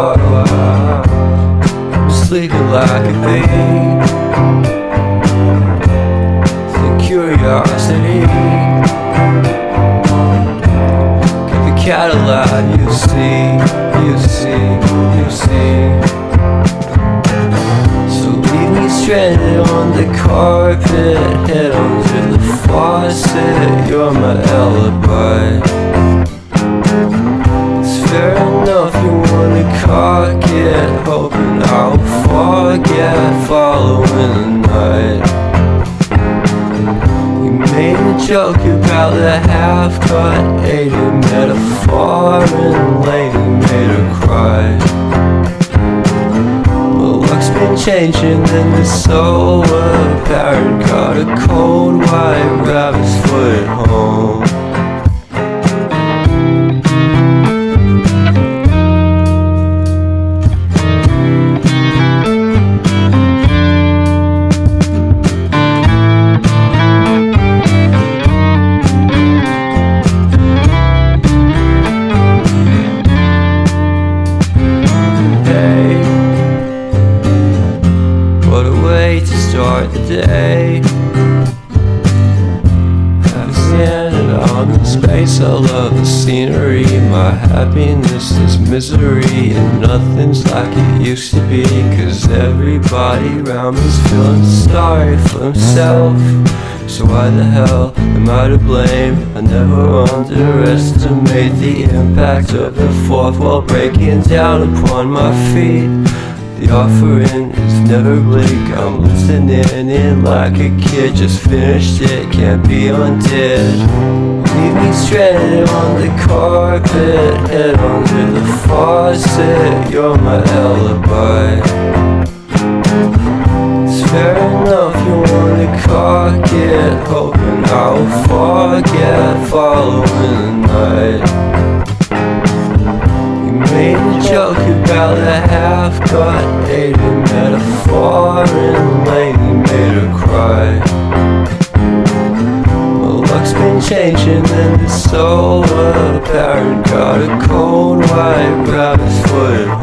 I'm sleeping like a bee. The curiosity. Give the cat a laugh, you see. So leave me stranded on the carpet, head onto the faucet. You're my alibi. It's fair enough, you wanna cock it, hoping I'll forget following the night. You made a joke about the half-cut, ate a metaphor and lady made her cry. Well, luck's been changing and it's so apparent. Got a cold white rabbit's foot at home. What a way to start the day. Having standing on in space, I love the scenery. My happiness is misery, and nothing's like it used to be. 'Cause everybody around me's feeling sorry for himself. So why the hell am I to blame? I never underestimate the impact of the fourth wall breaking down upon my feet. The offering is never bleak. I'm listening in like a kid, just finished it, can't be undid. Leave me stranded on the carpet, head onto the faucet. You're my alibi. It's fair enough, you wanna cock it, hoping I'll forget following the night. Made a joke about the half-cut, ate a metaphor and lady made her cry. Well, luck's been changing and it's so apparent. Got a cold white rabbit's foot at home.